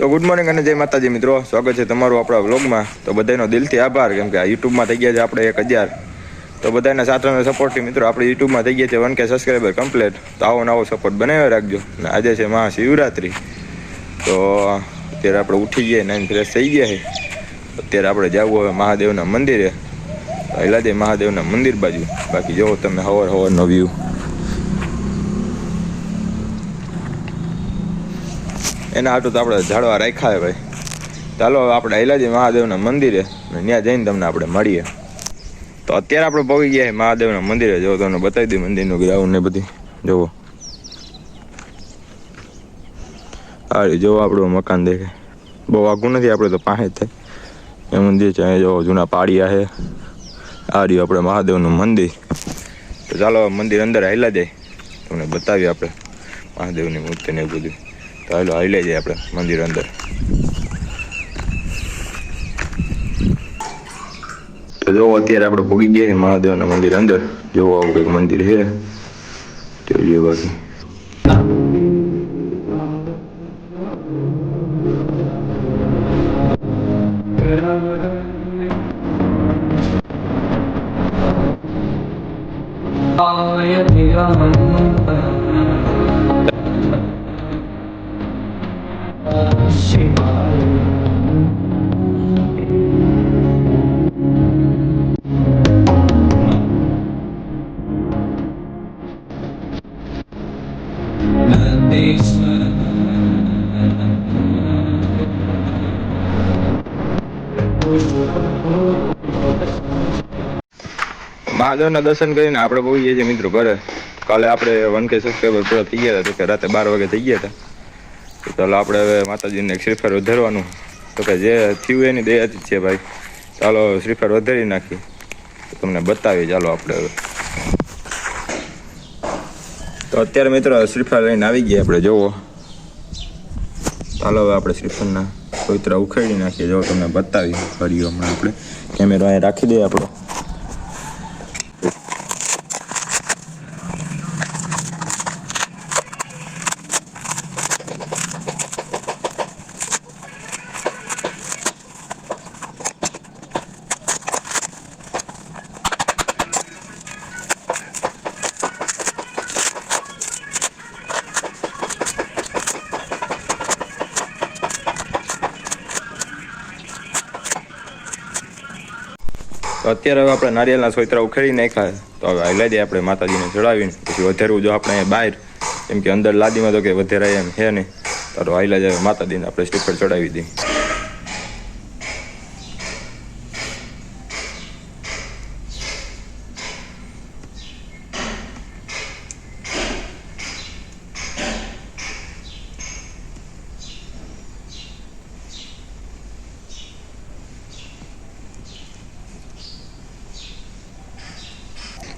તો good morning અને જય માતાજી મિત્રો, સ્વાગત છે તમારું આપણા વ્લોગમાં। તો બધાનો દિલથી આભાર, કેમ કે આ યુટ્યુબમાં થઈ ગયા છે આપણે 1000। તો બધાના સાથ અને સપોર્ટથી મિત્રો આપણે યુટ્યુબમાં થઈ ગયા છે 1K સબસ્ક્રાઈબર કમ્પ્લીટ। તો આવો નવો સપોર્ટ બનાવી રાખજો। અને આજે છે મહાશિવરાત્રિ, તો અત્યારે આપણે ઉઠી ગયા, નાઈન ફ્રેશ થઈ ગયા છે। અત્યારે આપણે જવું હવે મહાદેવના મંદિરે, પહેલાં દે મહાદેવના મંદિર બાજુ। બાકી જોવો તમે હવારનો વ્યૂ, એના હાટું તો આપણે ઝાડવા રાખ્યા ભાઈ। ચાલો આપણે હૈલાજી મહાદેવના મંદિરે, ત્યાં જઈને તમને આપણે મળીએ। તો અત્યારે આપણે પહોંચી ગયા મહાદેવના મંદિરે। જો તમને બતાવી દઉં મંદિરનું ગ્રાઉન્ડ ને બધી, જુઓ આ જોવો આપણું મકાન દેખાય, બહુ આઘું નથી, આપણે તો પાસે જ થાય એ મંદિર છે। અહીંયા જો જૂના પાડિયા છે, આ રહ્યું આપણે મહાદેવનું મંદિર। તો ચાલો મંદિર અંદર હાલ્યા જાય, તમને બતાવીએ આપણે મહાદેવની મૂર્તિને એવું બધું। તો હાલો હાલ્યા જાય આપણે મંદિર અંદર। તો જો અત્યારે આપણે ભોગી ગયા મહાદેવના મંદિર અંદર। જોવો આવું કંઈક મંદિર છે, જોઈએ બાકી મહાદેવના દર્શન કરીને આપણે પહોંચી જઈએ છીએ મિત્રો ઘરે। કાલે આપણે 1K સબસ્ક્રાઈબર પૂરા થઈ ગયા હતા, તો કે રાતે 12 વાગે થઈ ગયા હતા। તો ચાલો આપણે હવે માતાજીને એક શ્રીફળ વધારવાનું, તો કે જે થયું એની દયાથી છે ભાઈ। ચાલો શ્રીફળ વધારી નાખીએ, તો તમને બતાવીએ। ચાલો આપણે હવે તો અત્યારે મિત્રો શ્રીફળ લઈને આવી ગયા આપણે, જુઓ। ચાલો હવે આપણે શ્રીફળના પવિત્ર ઉખેડી નાખીએ, જો તમને બતાવી ફરી હમણાં આપણે કેમેરો અહીં રાખી દઈએ આપણો। તો અત્યારે હવે આપણે નારિયેળના સોયત્રા ઉખેડી નાખ્યા, તો હવે હાલ્યા દઈએ આપણે માતાજીને ચડાવીને, પછી વધારવું જો આપણે અહીંયા બહાર, કેમ કે અંદર લાદીમાં તો કે વધારાય એમ છે નહીં। તો હાલ્યા જાય માતાજીને આપણે શ્રીફળ ચડાવી દઈએ।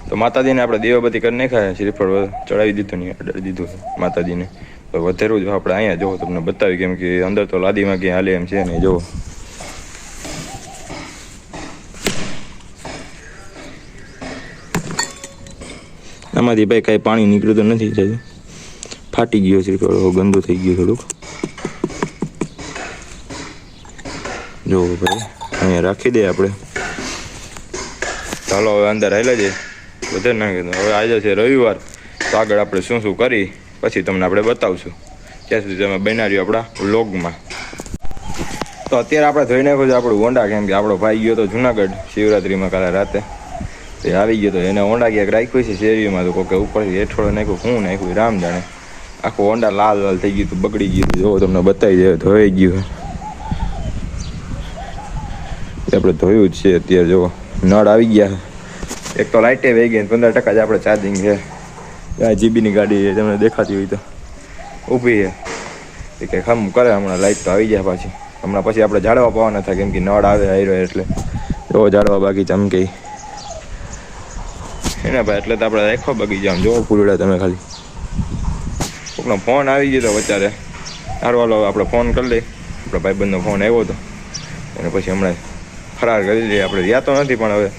તો માતાજીને આપણે દીવાબત્તી કરી નાખ્યા, શ્રીફળ ચડાવી દીધું ને અડાડી દીધું માતાજીને। તો વધારવું જો આપણે અહીંયા જોવો તમને બતાવી, કેમ કે અંદર તો લાદીમાં ક્યાંય હાલે એમ છે નહીં, જુઓ। આમાંથી ભાઈ કાંઈ પાણી નીકળતું નથી, ફાટી ગયો શ્રીફળ, ગંદુ થઈ ગયું થોડુંક, જુઓ ભાઈ અહીંયા રાખી દઈએ આપણે। ચાલો હવે અંદર હાલ્યા જઈએ, વધારે નાખી દો। હવે આજે છે રવિવાર, તો આગળ આપણે શું શું કરી પછી તમને આપણે બતાવશું। ત્યાં સુધી તમે બના રહ્યો આપણા વ્લોગમાં। તો અત્યારે આપણે ધોઈ નાખ્યું છે આપણું હોન્ડા, કેમ કે આપણો ભાઈ ગયો તો જુનાગઢ શિવરાત્રિમાં કાલે રાતે, એ આવી ગયો તો એને હોન્ડા ક્યાંક રાખ્યું છે શેરીમાં, તો કોકે ઉપરથી હેઠોળે નાખ્યું, શું નાખ્યું રામ જાણે, આખું હોન્ડા લાલ લાલ થઈ ગયું હતું, બગડી ગયું હતું। જો તમને બતાવી દે, ધોઈ ગયું આપણે ધોયું જ છે અત્યારે। જો નળ આવી ગયા, એક તો લાઇટે વહી ગઈ, 15% જ આપણે ચાર્જિંગ છે। આ જીબીની ગાડી છે, તમને દેખાતી હોય તો ઊભી છે, એ કંઈ ખમ કરે હમણાં, લાઇટ તો આવી જાય પાછી હમણાં। પછી આપણે ઝાડવા પાવાના થાય, કેમ કે નળ આવે હાર્યો એટલે જો ઝાડવા બાકી ચમકે એને ભાઈ, એટલે તો આપણે રાખો બગીચામાં। જોવો ફૂલડા તમે ખાલી, કોકનો ફોન આવી ગયો તો વચારે, સારું હાલો આપણે ફોન કરી લઈએ। આપણા ભાઈબંધનો ફોન આવ્યો હતો, અને પછી હમણાં ફરાર કરી લઈએ આપણે। રહ્યા તો નથી, પણ હવે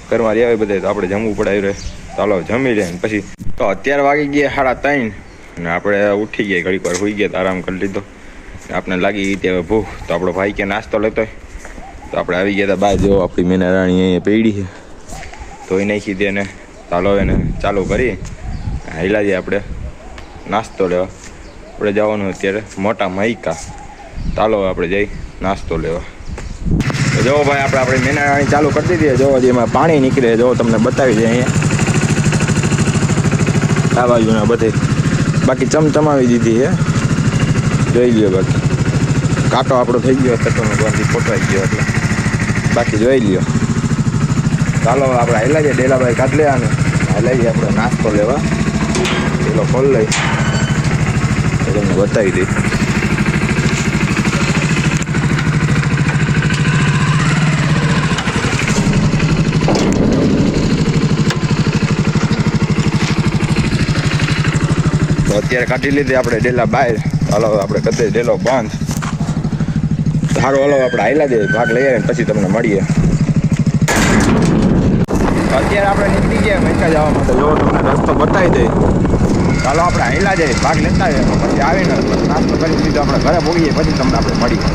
ઘરમાં રહ્યા હોય બધે, તો આપણે જમવું પડે આવી રહે। ચાલો જમી લે પછી। તો અત્યારે વાગી ગયા 3:30, અને આપણે ઉઠી ગયા, ઘડીક વાર સુઈ ગયા, આરામ કરી લીધો। આપણે લાગી ગઈ હતી હવે ભૂખ, તો આપણો ભાઈ કે નાસ્તો લેતો હોય, તો આપણે આવી ગયા હતા બહાર. જો આપણી મેના રાણી અહીંયા પડી છે, ધોઈ નાખી દે ને. ચાલો એને ચાલુ કરી હેલા જઈએ આપણે નાસ્તો લેવા. આપણે જવાનું અત્યારે મોટા મહિકા. ચાલો આપણે જઈ નાસ્તો લેવા. તો જો ભાઈ આપણી મેના રાણી ચાલુ કરી દીધી. જો એમાં પાણી નીકળે, જો તમને બતાવી દે અહીંયા આ બાજુના બધે. બાકી ચમચમાવી દીધી છે, જોઈ લ્યો. બાકી કાંટો આપણો થઈ ગયો હતો, ફોટવાઈ ગયો એટલે બાકી જોઈ લ્યો. ચાલો આપણે હેલા જઈએ ડેલાભાઈ કાઢ લે આને. હેલા જઈએ આપણે નાસ્તો લેવા. પેલો ખોલ લઈ તો તમને બતાવી દઈ. તો અત્યારે કાઢી લીધી આપણે ડેલા બહાર. હાલો આપણે કદે ડેલો બંધ. સારું હાલો આપણે હાઈલા જઈએ, ભાગ લઈ આવીએ પછી તમને મળીએ. અત્યારે આપણે નીકળી ગયા મહેકા જવા માટે. જો તમને રસ્તો બતાવી દઈએ. ચાલો આપણે હાઈલા જઈએ, ભાગ લેતા આવીએ, પછી આવીને નાસ્તો કરી લીધો આપણે ઘરે પહોંચીએ, પછી તમને આપણે મળીએ.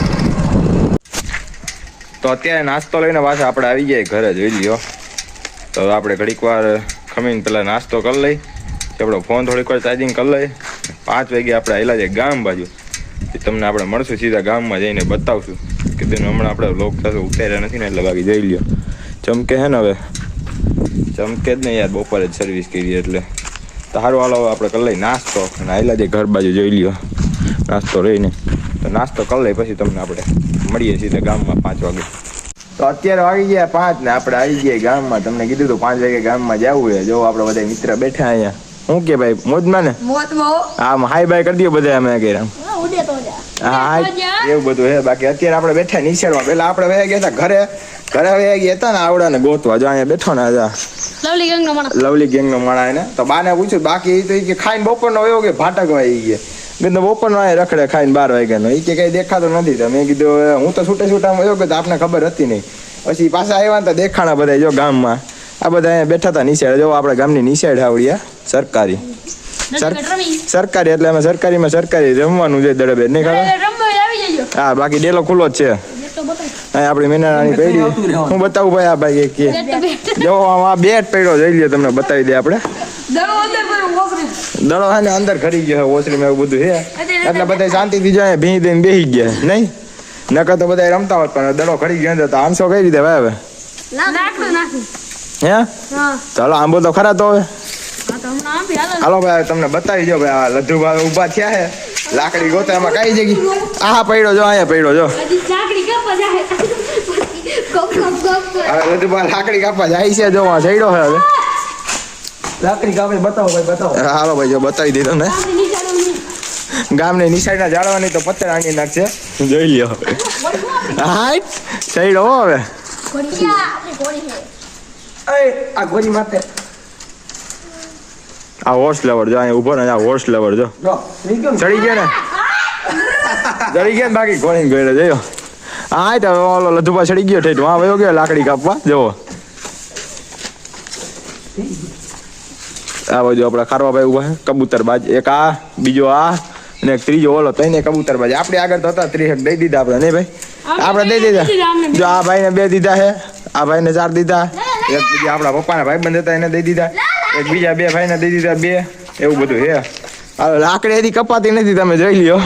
તો અત્યારે નાસ્તો લઈને પાછા આપણે આવી ગયા ઘરે, જોઈ લ્યો. તો આપણે ઘડીક વાર ખમીને પહેલાં નાસ્તો કરી લઈ, આપણો ફોન થોડીક વાર ચાર્જિંગ કરી લઈએ. 5 વાગે આપણે આવેલા છે ગામ બાજુ. તમને આપણે મળશું સીધા ગામમાં જઈને બતાવશું. કીધું હમણાં આપણે વ્લોગ થશે ઉતાર્યા નથી ને, એટલે બાકી જોઈ લ્યો. ચમકે છે ને હવે, ચમકે જ નહીં યાર, બપોરે જ સર્વિસ કરી એટલે. તો સારું હાલો આપણે કરી લઈએ નાસ્તો અને આવેલા છે ઘર બાજુ, જોઈ લ્યો. નાસ્તો રહીને તો નાસ્તો કરી લઈએ, પછી તમને આપણે મળીએ સીધા ગામમાં 5 વાગે. તો અત્યારે આવી ગયા 5 ને આપણે આવી ગયા ગામમાં. તમને કીધું તો 5 વાગે ગામમાં જવું છે. જો આપણે બધા મિત્ર બેઠા અહીંયા. શું કે ભાઈ મોજમાં ને? હા હાઈ બાય કરી દો બધા. અમે કર્યા હા એવું બધું હે. બાકી અત્યારે આપણે બેઠા નિશાળમાં. પેલા આપણે વયા ગયા હતા ઘરે વયા ગયા હતા ને આવડાને ગોતવા. જો અહીંયા બેઠો ને લવલી ગેંગનો માણા એને. તો બાને પૂછ્યું, બાકી તો કે ખાઈને બપોરનો વયો કે ભાટકવા આવી ગયા. મેં બપોરનો રખડે ખાઈને 12 વાગ્યાનો. એ કે કઈ દેખાતો નથી. તો મેં કીધું હું તો છૂટે છૂટામાં વયો કે આપને ખબર હતી નહીં. પછી પાછા આવ્યા ને તો દેખાણા બધા. જો ગામમાં આ બધા અહીંયા બેઠા હતા નિશાળ. જો આપણે ગામની નિશાળ આવડ્યા સરકારી એટલે અમે સરકારી રમવાનું છે દડબે નહીં ખબર. હા બાકી ડેલો ખુલ્લો જ છે. અહીંયા આપણી મેનારાણી પડી. હું બતાવું ભાઈ આ ભાઈ કે જો આ બેટ પડ્યો જોઈ લ્યો, તમને બતાવી દે આપણે. દડો છે ને અંદર ખરી ગયો ઓસરીમાં, એવું બધું છે. એટલે બધા શાંતિથી જો ભીં દઈને બેસી ગયા નહીં. નકર તો બધા રમતા હોત, પણ દડો ખરી ગયો તો આંસો કઈ રીતે ભાઈ હવે હે? ચાલો આંબો તો ખરા તો હવે. હાલો ભાઈ તમને બતાવી દો ભાઈ. આ લધુભાઈ ઉભા થયા છે લાકડી ગોતા. એમાં કઈ જગ્યા આ પડ્યો જો, અહીંયા પડ્યો જો. લધુભાઈ લાકડી કાપવા જાય છે. જો ચડ્યો છે હવે લાકડી કાપી. બતાવો ભાઈ બતાવો. હાલો ભાઈ જો બતાવી દે તમને. ગામની નિશાળના જાળવાની તો પથ્થર આંગી નાખશે, જોઈ લ્યો. હા ચડ્યો હવે. આ ગોરી માથે આ હોર્સ લેવર જો અહીંયા ઉભો ને. આ હોર્સ લેવર જો ચડી ગયા ને, ચડી ગયા ને. બાકી ગોળી ગયો જોયો. હા તો ઓલો લધુભા ચડી ગયો ઠેઠ. હા વયો ગયો લાકડી કાપવા. જવો આ બાજુ આપણા ખારવાભાઈ ઉભા છે કબૂતરબાજ. એક આ, બીજો આ અને એક ત્રીજો ઓલો. ત્રણે કબૂતરબાજ. આપણે આગળ તો હતા 30 દઈ દીધા આપણે નહીં ભાઈ? આપણે દઈ દીધા. જો આ ભાઈને 2 દીધા છે, આ ભાઈને 4 દીધા. એક બીજા આપણા પપ્પાના ભાઈબંધ હતા એને દઈ દીધા. એક બીજા 2 ભાઈને દઈ દીધા 2. એવું બધું છે. હવે લાકડી એથી કપાતી નથી, તમે જોઈ લ્યો.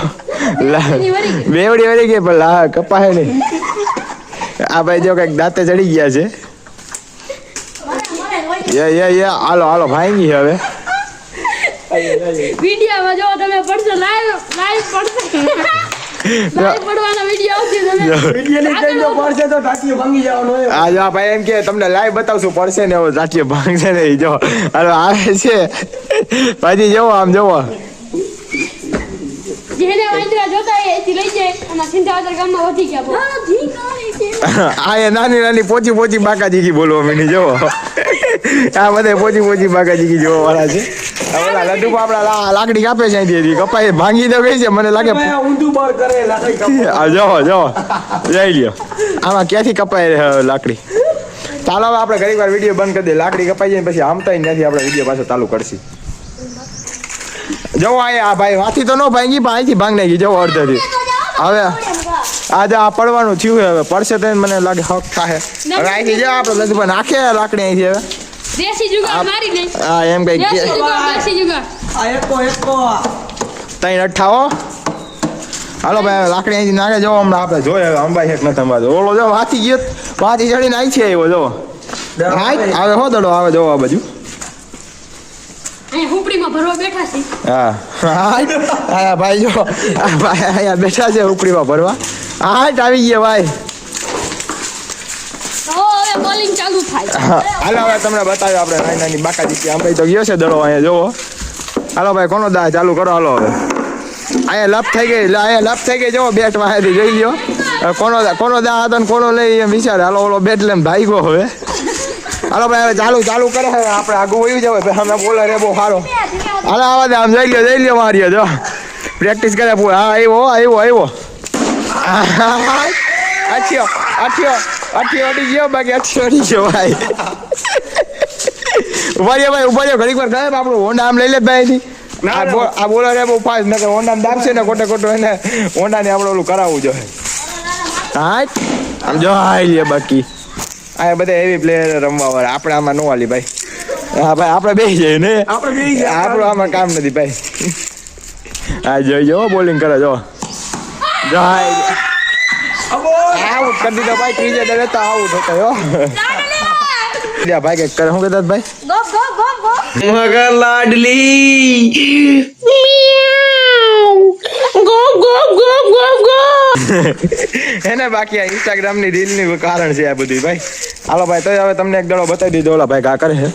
બેવડી વળી ગઈ પણ કપાય નહીં. આ ભાઈ જો કઈક દાંતે ચડી ગયા છે. હાલો ભાંગી હવે. વિડિયોમાં જો તમે પડશો લાઈવ પડશે. આ ભાઈ એમ કે તમને લાઈવ બતાવશું પડશે ને હવે ટાટીઓ ભાંગશે ને. જો હાલો આવે છે પાછી. જવો આમ જવો. જેને વાંદરા જોતા એ એથી લઈ જાય અને સિંધાવદર ગામમાં વધી ગયા. આ નાની પોચી બાકાજી બોલવા માંડી. જવો આ બધા પોચી બાકાજી જોવા વાળા છે. ઓલા લડ્ડુ આપડા લાકડી કાપે છે અહીંથી. કપાઈ ભાંગી દો ગઈ છે મને લાગે. જો જઈ લ્યો. આમાં ક્યાંથી કપાય લાકડી? ચાલો હવે આપણે ઘણી વાર વિડીયો બંધ કરી દે. લાકડી કપાઈ જાય પછી આમતા નથી. આપણે વિડીયો પાછો ચાલુ કરશી. જવો આ ભાઈ વાથી તો ન ભાંગી પણ અહીંથી ભાંગ નાખી. જવો અડધેથી હવે આજે આ પડવાનું થયું હવે પડશે તો મને લાગે હક થાય હવે અહીંથી જાવ આપણે લગભગ નાખે લાકડી અહીંથી હવે દેશી જુગાડ મારી દે હા એમ કઈ દેશી જુગાડ આ એકો તઈ અઠાવો હાલો ભાઈ લાકડી અહીંથી નાખે જો હમણાં આપણે જોઈએ હવે અંબાઈ એક નથી અંબાતો ઓલો જો વાંચી ગયો વાંચી ચડીને આવી છે એવો જો આવે હો દડો આવે જો આ બાજુ અહીંયા હુપડીમાં ભરવા બેઠા છે હા હા ભાઈ જો આ ભાઈ અહીંયા બેઠા છે ઉપડીમાં ભરવા હાટ આવી ગયા ભાઈ તો હવે બોલિંગ ચાલુ થાય હાલો હવે તમને બતાવ્યું આપણે નાની નાની બાકાજી આંબાઈ તો ગયો છે દડો અહીંયા જોવો હાલો ભાઈ કોનો દા ચાલુ કરો હાલો હવે અહીંયા લપ થઈ ગઈ અહીંયા લપ થઈ ગઈ જોવો બેટ વાંહેથી જોઈ લ્યો હવે કોનો દા હતો ને કોનો લઈ એમ વિચારે હાલો ઓલો બેટ લઈને ભાગ્યો હવે હાલો ભાઈ હવે ચાલુ કરે હવે આપણે આગું વયું જવાય અમે બોલર એ બહુ સારો હાલો આવા દે આમ જોઈ લ્યો માર્યો જો પ્રેક્ટિસ કરે હા આવ્યો અઠ્યો અડી ગયો બાકી અઠ્યો અડી ગયો ભાઈ ઉભા રહ્યો ઘડીક વાર ગયા આપણું હોન્ડા આમ લઈ લે ભાઈ આ બોલર એ બહુ ફાસ્ટ નકર હોન્ડા દાબશે ને ખોટો એને હોન્ડાને આપણે ઓલું કરાવવું જોઈએ હા આમ જો હાઈ લે બાકી આ બધા એવી પ્લેયર રમવા વાળા આપણે આમાં નો હાલી ભાઈ હા ભાઈ આપણે બેસી જઈએ ને આપણું આમાં કામ નથી ભાઈ હા જોઈ બોલિંગ કરે જો આઉટ કરી દીધો ભાઈ ત્રીજે દરે તો આઉટ હતો ભાઈ કઈક કરે શું કહેતા ભાઈ ગો મગર લાડલી ગો એને બાકી આ ઇન્સ્ટાગ્રામ ની રીલ ની કારણ છે આ બધું ભાઈ હાલો ભાઈ તો હવે તમને એક દડો બતાવી દીધો ઓલા ભાઈ કા કરે છે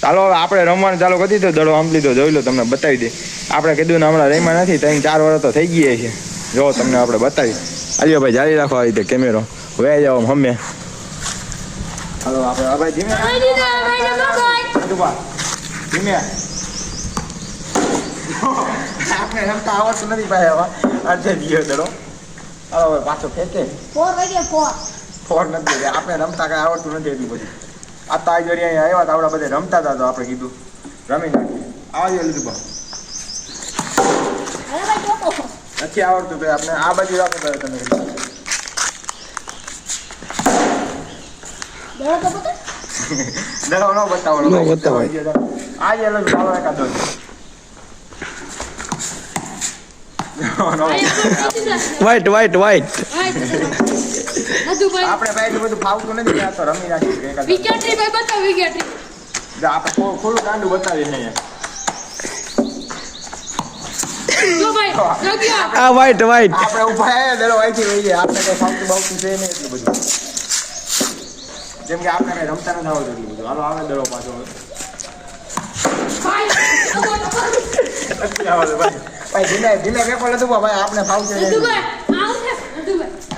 ચાલો હવે આપણે રમવાનું ચાલુ કરી દીધો દડો આમ લીધો જોઈ લો તમને બતાવી દે આપણે કીધું ને હમણાં રમ્યા નથી 3-4 વર્ષ તો થઈ ગયા છે જો તમને આપણે બતાવી આલ્યો ભાઈ જારી રાખો આવી રીતે કેમેરો વે જાઓ હમે હાલો આપણે ભાઈ ધીમે ધીમે આપણે રમતા આવડતું નથી ભાઈ હવે અડધે દિયો દડો હાલો હવે પાછો ફેંકે 4 નથી આપણે રમતા કઈ આવડતું નથી એટલું બધું આ તાજરી અહીંયા આવ્યા તો આપણે બધે રમતા હતા તો આપણે કીધું રમી નાખીએ આવજો લીધું બા નથી આવડતું તો આપણે આ બાજુ રાખો તો તમે દડો નો બતાવો આજે અલગ ભાવ એકાદો વ્હાઈટ આપણે ભાઈ એટલું બધું ફાવતું નથી આ તો રમી નાખી વિકેટરી ભાઈ બતાવ વિકેટરી આપણે ખોલું ગાંડું બતાવીએ અહીંયા જો ભાઈ જોગ્યા આ વ્હાઈટ આપણે ઉભા આવ્યા દડો અહીંથી વહી જાય આપણે કઈ ફાવતું બાવતું છે નહીં એટલું બધું જેમ કે આપણે કઈ રમતા નથી આવડતું એટલું બધું હાલો આવે દડો પાછો ભાઈ ધીમે પેપર લીધું ભાઈ આપણે ફાવતું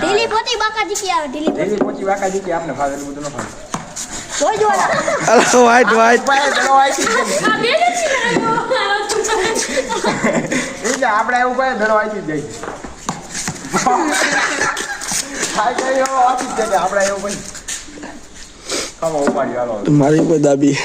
ઢીલી પોતી બાકા જીકી આવે ડેલી પોચી વાકા જીકી આપણે ફાવે એટલું બધું ન ફાવે જોઈ જોવાના વ્હાઈટ ભાઈ દડો અહીંથી જ આ બે નથી એટલે આપણે એવું ભાઈ દડો અહીંથી જ જાય આપણે એવું ભાઈ કમો ઉપાડી હાલો મારી કોઈ દાબી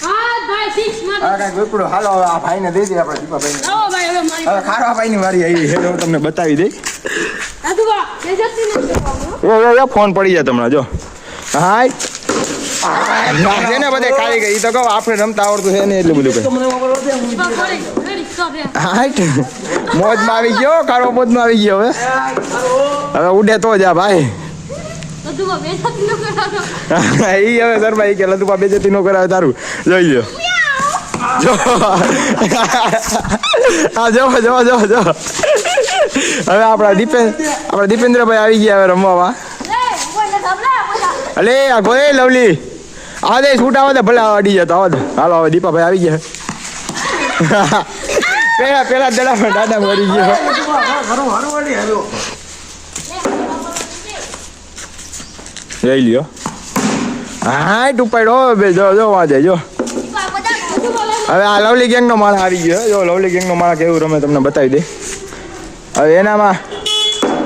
હા ભાઈ સિક્સ માર હવે કાંઈક વિપડું હાલો હવે આ ભાઈને દઈ દઈએ આપણે દીપાભાઈને આવો ભાઈ હવે મારી હવે ખારવા ભાઈની વારી આવી છે હું તમને બતાવી દઈ દાદુબા એ જતી નથી એ ફોન પડી જાય તમને જો હાય છે ને બધે કાઢી ગઈ તો કહો આપણે રમતા આવડતું છે ને એટલું બધું કઈ હાઈટ મોજમાં આવી ગયો કાળો મોજમાં આવી ગયો હવે ઉડે તો જા ભાઈ દાદુબા બે જતી ન કરાવો ઈ હવે સરભાઈ કે લતુપા બેજતી નો કરાવે તારું જોઈ લ્યો જો હા જો હવે આપણા દીપેન્દ્રભાઈ આવી ગયા હવે રમવા અલે આ ગોય લવલી આ દે છૂટ આવે ભલે અડી જતો આવો હાલો હવે દીપાભાઈ આવી ગયા પેલા દડા દાદા મરી ગયો જઈ લ્યો હા ટુપાડો બે જો વાંચે જો હવે આ લવલી ગેંગનો માળા આવી ગયો જો લવલી ગેંગનો માળા કેવું રમે તમને બતાવી દે હવે એનામાં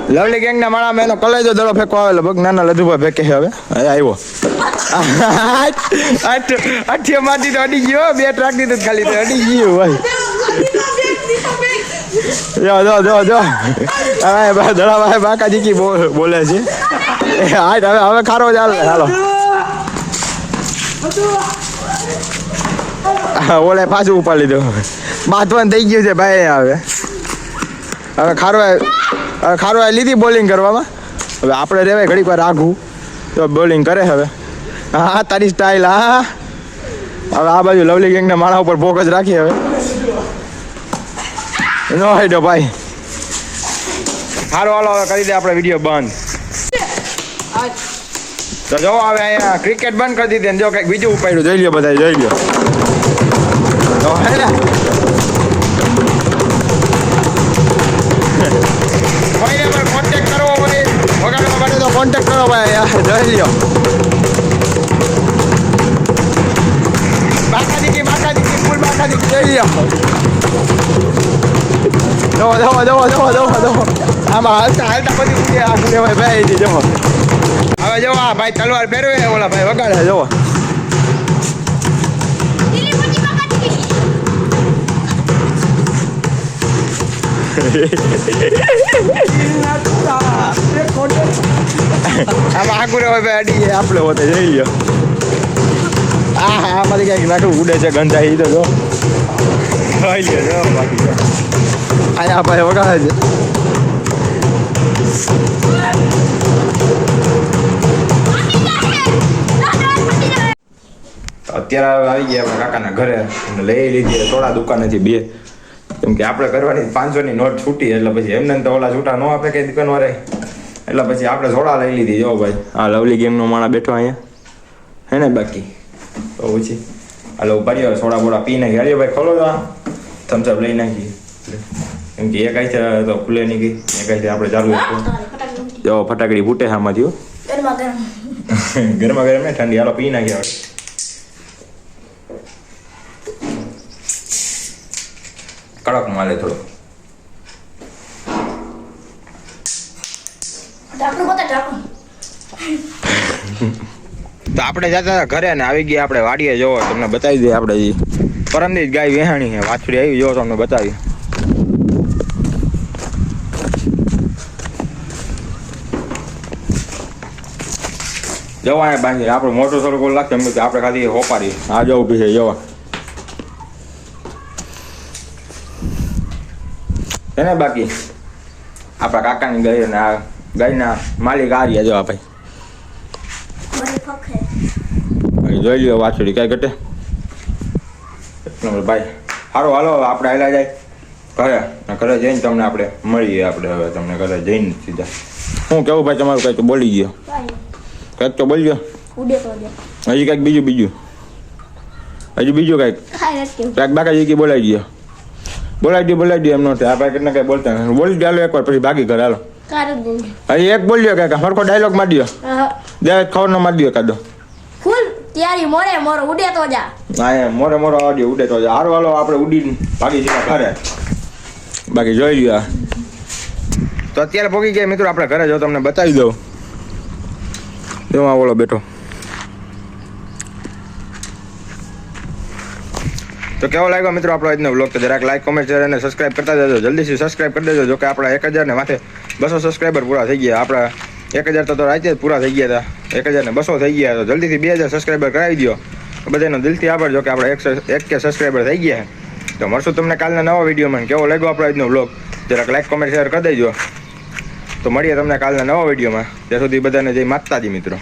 લવલી ગેંગના માળામાં એનો કલેજો દડો ફેંકવા આવે લગભગ નાના લધુભાઈ ફેંકે છે હવે આવ્યો અઠ્યો માટી તો અડી ગયો, બે ટ્રાક દીધું ખાલી તો અડી ગયું ભાઈ. જો હવે દડાભાઈ બાકાજી કી બોલે છે. હવે ખારો ચાલે હાલો. ઓલે પાછું ઉપાડી લીધું, બાંધવાનું થઈ ગયું છે ભાઈ. હવે ખારો લીધી બોલિંગ કરવામાં. હવે આપણે રેવાય ઘડીક વાર આઘું તો બોલિંગ કરે હવે. હા તારી સ્ટાઇલ. હા હવે આ બાજુ લવલી ગેંગના માણા ઉપર ફોકસ રાખીએ હવે. નો હાઈડો ભાઈ. સારું હાલો હવે કરી દે આપણે વિડીયો બંધ. તો જો હવે અહીંયા ક્રિકેટ બંધ કરી દીધી ને જો કંઈક બીજું ઉપાડ્યું જોઈ લ્યો બધા, જોઈ લ્યો. તો હે ને કોઈને પણ કોન્ટેક્ટ કરવો હોય વગાડવા માટે તો કોન્ટેક્ટ કરો ભાઈ. જોઈ લ્યો બાકાજી ફૂલ બાકાજી જોઈ લ્યો. જો આમાં હાલતા બધી ઉડે આ કહેવાય ભાઈ. જો હવે જો આ ભાઈ તલવાર પહેરવે ઓલા ભાઈ વગાડે. જો આમાં આગળ હોય ભાઈ અડી આપણે હોતે જોઈ લ્યો. આમાંથી ક્યાંક નાખું ઉડે છે ગંધા એ તો જો જોઈ લ્યો. જો બાકી અહીંયા ભાઈ વગાડે છે. અત્યારે આવી ગયા આપણા કાકાના ઘરે લઈ લીધી થોડા દુકાનેથી બે, કેમ કે આપણે કરવાની 500ની નોટ છૂટી એટલે પછી એમને તો ઓલા છૂટા ન આપે કઈ દુકાન વાળે, એટલે પછી આપણે સોડા લઈ લીધી. જો ભાઈ આ લવલી ગેમનો માણસ બેઠો અહીંયા હે ને. બાકી તો પછી હાલો ઉપાડીએ સોડા બોડા પી નાખી. હાલ્યો ભાઈ ખોલો તો આ થમ્સઅપ લઈ નાખીએ, કેમ કે એક આઈ તો ખુલે નહીં ગઈ, એક આઈ આપણે ચાલુ. જો ફટાકડી ફૂટે આમાંથી ગરમા ગરમ ને ઠંડી. હાલો પી નાખીએ આપણે. કડક માલે થોડો. તો આપણે જતા હતા ઘરે ને આવી ગયા આપણે વાડીએ. જોવો તમને બતાવી દઈએ આપણે પરમદી જ ગાય વેહાણી છે, વાછડી આવી. જોવો તમને બતાવી. જવા અહીંયા બાંધી આપણે મોટો થોડુંક લાગશે એમ કે આપણે ખાલી હોપારી. આ જવું પી છે જવા એને. બાકી આપણા કાકાની ગાય ને આ ગાયના માલિક આ રહ્યા. જો ભાઈ જોઈ લ્યો વાછડી કઈ ઘટે ભાઈ. સારું હાલો આપણે હાલ્યા જાય ઘરે. ઘરે જઈને તમને આપણે મળીએ. આપણે હવે તમને ઘરે જઈને સીધા શું કેવું ભાઈ તમારું? કંઈક તો બોલી ગયો, કંઈક તો બોલજો. હજી કંઈક બીજું કંઈક બાકી કી બોલાવી દો. બોલાવી દો એમ નો આ ભાઈ કેટલા કઈ બોલતા નથી. બોલી ચાલો એકવાર પછી ભાગી ઘર. હાલો હજી એક બોલ્યો કાકા, સરખો ડાયલોગ મારી દો. દે ખબર નો મારી દો કાઢો. હા એમ મોરે આવડે ઉડે તો હારું હાલો આપણે ઉડીને ભાગી જતા ઘરે. બાકી જોઈ લ્યો. તો અત્યારે પહોંચી ગયા મિત્રો આપણે ઘરે. જો તમને બતાવી દઉં. જો આ ઓલો બેઠો. તો કેવો લાગ્યો મિત્રો આપણો આજનો વ્લોગ? તો જરાક લાઈક કોમેન્ટ શેર અને સબસ્ક્રાઈબ કરતા જજો. જલ્દીથી સબસ્ક્રાઈબ કરી દેજો. જો કે આપણા 1000 ને માથે 200 સબસ્ક્રાઈબર પૂરા થઈ ગયા. આપણા 1000 તો રાતે જ પૂરા થઈ ગયા હતા. 1200 થઈ ગયા. તો જલ્દીથી 2000 સબસ્ક્રાઈબર કરાવી દો. બધાનો દિલથી આભાર. જો કે આપણે 1K સબસ્ક્રાઈબર થઈ ગયા. તો મળશું તમને કાલના નવા વિડીયોમાં. કેવો લાગ્યો આપણો આજનો વ્લોગ? જરાક લાઈક કોમેન્ટ શેર કરી દેજો. તો મળીએ તમને કાલના નવા વિડીયોમાં. ત્યાં સુધી બધાને જય માતાજી મિત્રો.